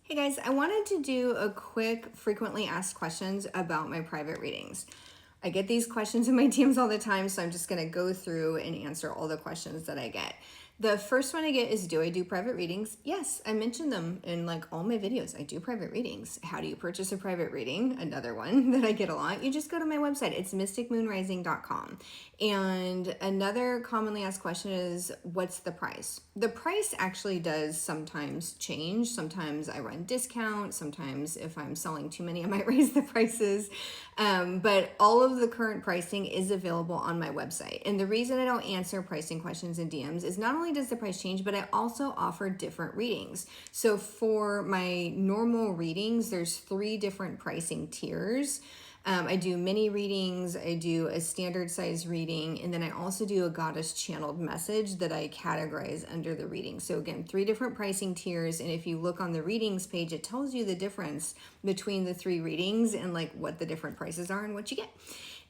Hey guys, I wanted to do a quick frequently asked questions about my private readings. I get these questions in my DMs all the time, so I'm just going to go through and answer all the questions that I get. The first one I get is, do I do private readings? Yes, I mentioned them in like all my videos. I do private readings. How do you purchase a private reading? Another one that I get a lot. You just go to my website. It's mysticmoonrising.com. And another commonly asked question is, what's the price? The price actually does sometimes change. Sometimes I run discount. Sometimes if I'm selling too many, I might raise the prices. But all of the current pricing is available on my website. And the reason I don't answer pricing questions in DMs is not only does the price change, but I also offer different readings. So for my normal readings, there's 3 different pricing tiers. I do mini readings, I do a standard size reading, and then I also do a goddess channeled message that I categorize under the reading. So again, 3 different pricing tiers, and if you look on the readings page, it tells you the difference between the 3 readings and like what the different prices are and what you get.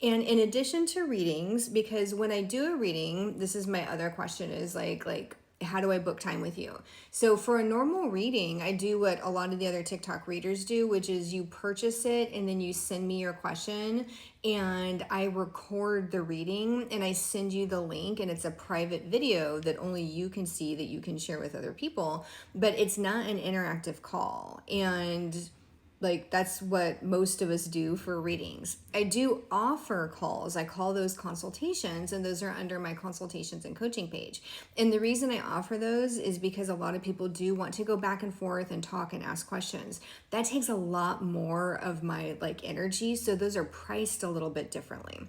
And in addition to readings, because when I do a reading, this is my other question is like how do I book time with you? So for a normal reading, I do what a lot of the other TikTok readers do, which is you purchase it and then you send me your question and I record the reading and I send you the link, and it's a private video that only you can see, that you can share with other people, but it's not an interactive call. And like that's what most of us do for readings. I do offer calls. I call those consultations, and those are under my consultations and coaching page. And the reason I offer those is because a lot of people do want to go back and forth and talk and ask questions. That takes a lot more of my like energy, so those are priced a little bit differently.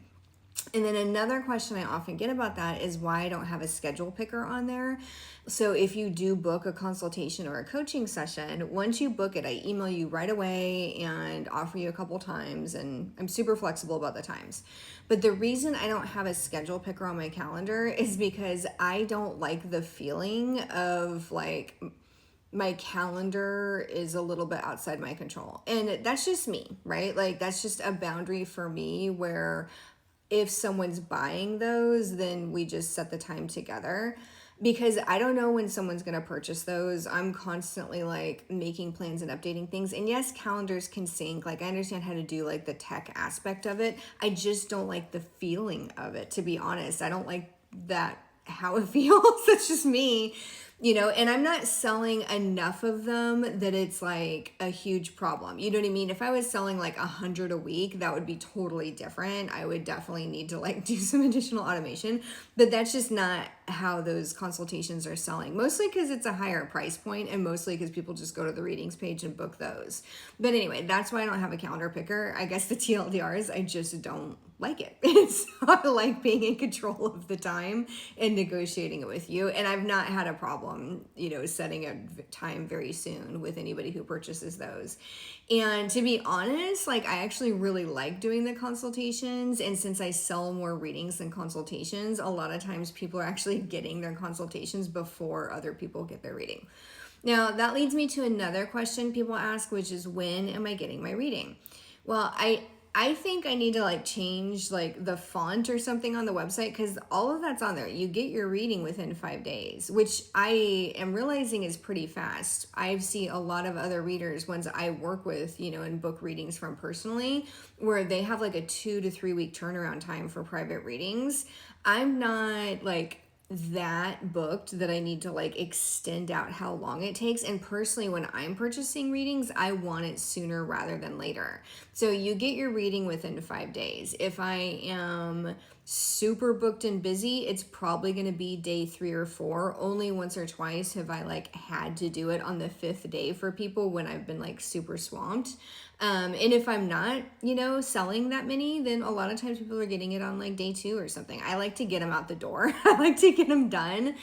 And then another question I often get about that is why I don't have a schedule picker on there. So if you do book a consultation or a coaching session, once you book it, I email you right away and offer you a couple times, and I'm super flexible about the times. But the reason I don't have a schedule picker on my calendar is because I don't like the feeling of like my calendar is a little bit outside my control. And that's just me, right? Like that's just a boundary for me where if someone's buying those, then we just set the time together, because I don't know when someone's going to purchase those. I'm constantly like making plans and updating things. And yes, calendars can sync. Like I understand how to do like the tech aspect of it. I just don't like the feeling of it, to be honest. I don't like that, how it feels. That's just me. And I'm not selling enough of them that it's like a huge problem. You know what I mean? If I was selling like 100 a week, that would be totally different. I would definitely need to like do some additional automation, but that's just not how those consultations are selling. Mostly because it's a higher price point, and mostly because people just go to the readings page and book those. But anyway, that's why I don't have a calendar picker. I guess the TLDR is I just don't like it. It's not like being in control of the time and negotiating it with you. And I've not had a problem, setting a time very soon with anybody who purchases those. And to be honest, like I actually really like doing the consultations. And since I sell more readings than consultations, a lot of times people are actually getting their consultations before other people get their reading. Now, that leads me to another question people ask, which is, when am I getting my reading? Well, I think I need to like change like the font or something on the website, because all of that's on there. You get your reading within 5 days, which I am realizing is pretty fast. I see a lot of other readers, ones I work with, and book readings from personally, where they have like a 2 to 3 week turnaround time for private readings. I'm not like that booked that I need to like extend out how long it takes. And personally, when I'm purchasing readings, I want it sooner rather than later. So you get your reading within 5 days. If I am super booked and busy, it's probably going to be day 3 or 4. Only once or twice have I like had to do it on the 5th day for people when I've been like super swamped. And if I'm not, selling that many, then a lot of times people are getting it on like day 2 or something. I like to get them out the door. I like to get them done.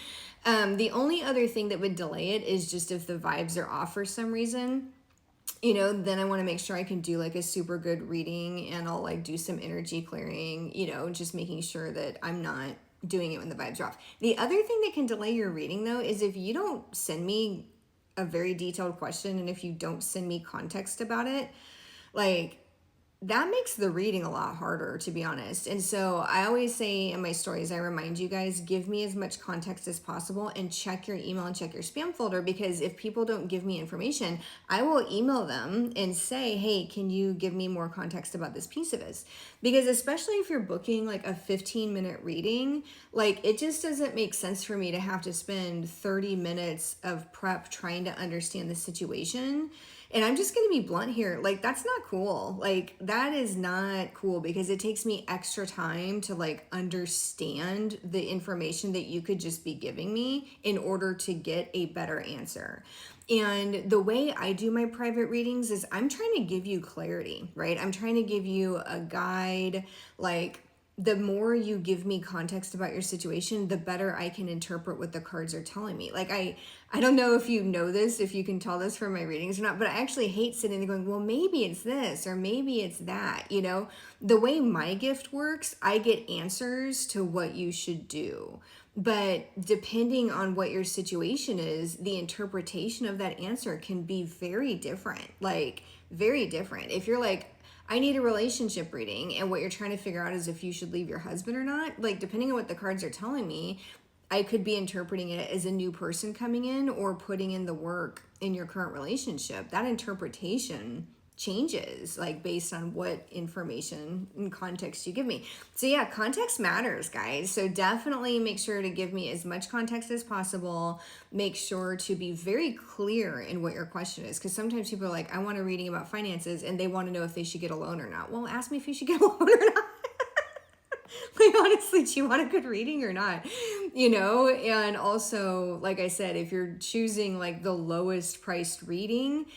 The only other thing that would delay it is just if the vibes are off for some reason. Then I want to make sure I can do like a super good reading, and I'll like do some energy clearing, just making sure that I'm not doing it when the vibes are off. The other thing that can delay your reading though is if you don't send me a very detailed question, and if you don't send me context about it. Like that makes the reading a lot harder, to be honest. And so I always say in my stories, I remind you guys, give me as much context as possible and check your email and check your spam folder, because if people don't give me information, I will email them and say, hey, can you give me more context about this piece of this? Because especially if you're booking like a 15-minute reading, like it just doesn't make sense for me to have to spend 30 minutes of prep trying to understand the situation. And I'm just going to be blunt here. Like, that's not cool. Like, that is not cool, because it takes me extra time to like understand the information that you could just be giving me in order to get a better answer. And the way I do my private readings is I'm trying to give you clarity, right? I'm trying to give you a guide. Like, the more you give me context about your situation, the better I can interpret what the cards are telling me. Like, I don't know if you know this, if you can tell this from my readings or not, but I actually hate sitting there going, well, maybe it's this or maybe it's that. You know, the way my gift works, I get answers to what you should do. But depending on what your situation is, the interpretation of that answer can be very different, like very different. If you're like, I need a relationship reading, and what you're trying to figure out is if you should leave your husband or not, like depending on what the cards are telling me, I could be interpreting it as a new person coming in or putting in the work in your current relationship. That interpretation changes like based on what information and context you give me. So yeah, context matters, guys. So definitely make sure to give me as much context as possible. Make sure to be very clear in what your question is, because sometimes people are like, I want a reading about finances, and they want to know if they should get a loan or not. Well, ask me if you should get a loan or not. Like, honestly, do you want a good reading or not? You know, and also, like I said, if you're choosing like the lowest priced reading,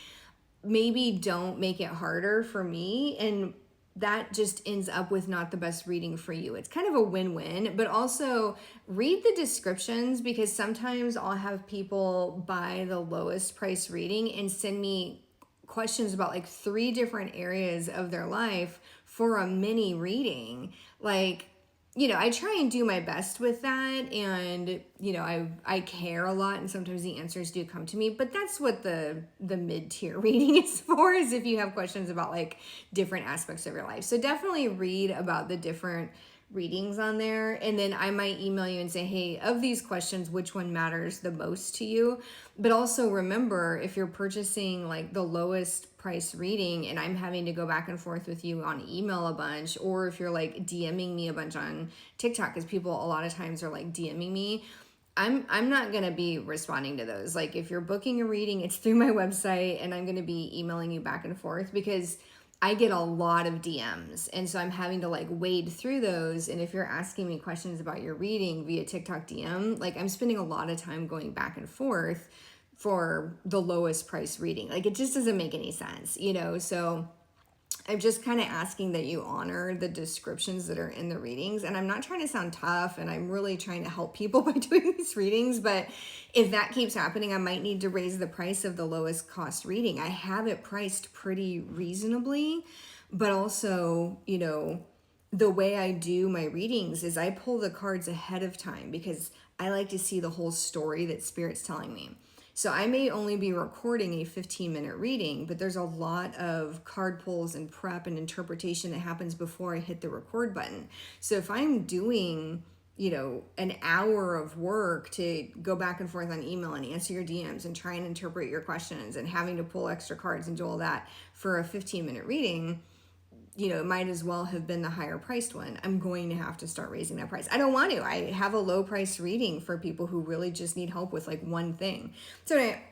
maybe don't make it harder for me, and that just ends up with not the best reading for you. It's kind of a win-win, but also read the descriptions, because sometimes I'll have people buy the lowest price reading and send me questions about like 3 different areas of their life for a mini reading. Like, you know, I try and do my best with that, and you know, I care a lot, and sometimes the answers do come to me, but that's what the mid-tier reading is for, is if you have questions about like different aspects of your life. So definitely read about the different readings on there, and then I might email you and say, hey, of these questions, which one matters the most to you? But also remember, if you're purchasing like the lowest price reading and I'm having to go back and forth with you on email a bunch, or if you're like DMing me a bunch on TikTok, because people a lot of times are like DMing me, I'm not going to be responding to those. Like, if you're booking a reading, it's through my website, and I'm going to be emailing you back and forth, because I get a lot of DMs, and so I'm having to like wade through those. And if you're asking me questions about your reading via TikTok DM, like I'm spending a lot of time going back and forth for the lowest price reading. Like, it just doesn't make any sense, you know? So I'm just kind of asking that you honor the descriptions that are in the readings. And I'm not trying to sound tough, and I'm really trying to help people by doing these readings. But if that keeps happening, I might need to raise the price of the lowest cost reading. I have it priced pretty reasonably, but also, you know, the way I do my readings is I pull the cards ahead of time, because I like to see the whole story that Spirit's telling me. So I may only be recording a 15-minute reading, but there's a lot of card pulls and prep and interpretation that happens before I hit the record button. So if I'm doing, you know, an hour of work to go back and forth on email and answer your DMs and try and interpret your questions and having to pull extra cards and do all that for a 15-minute reading, you know, it might as well have been the higher priced one. I'm going to have to start raising that price. I don't want to. I have a low price reading for people who really just need help with like one thing. So anyway,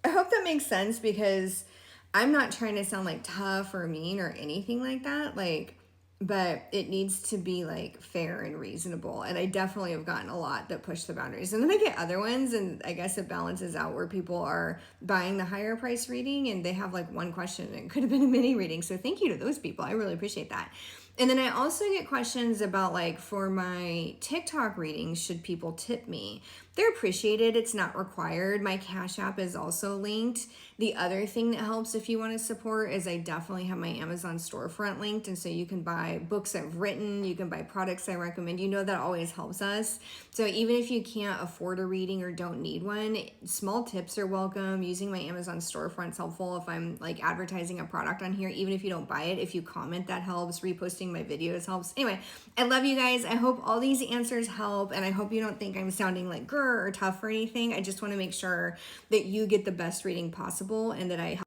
I hope that makes sense, because I'm not trying to sound like tough or mean or anything like that. Like, but it needs to be like fair and reasonable. And I definitely have gotten a lot that push the boundaries. And then I get other ones, and I guess it balances out where people are buying the higher price reading and they have like one question, and it could have been a mini reading. So thank you to those people. I really appreciate that. And then I also get questions about like, for my TikTok readings, should people tip me? they're appreciated. It's not required. My Cash App is also linked. The other thing that helps if you want to support is I definitely have my Amazon storefront linked. And so you can buy books I've written, you can buy products I recommend. You know, that always helps us. So even if you can't afford a reading or don't need one, small tips are welcome. Using my Amazon storefront is helpful if I'm like advertising a product on here. Even if you don't buy it, if you comment, that helps. Reposting my videos helps. Anyway, I love you guys. I hope all these answers help. And I hope you don't think I'm sounding like grr or tough or anything. I just want to make sure that you get the best reading possible and that I help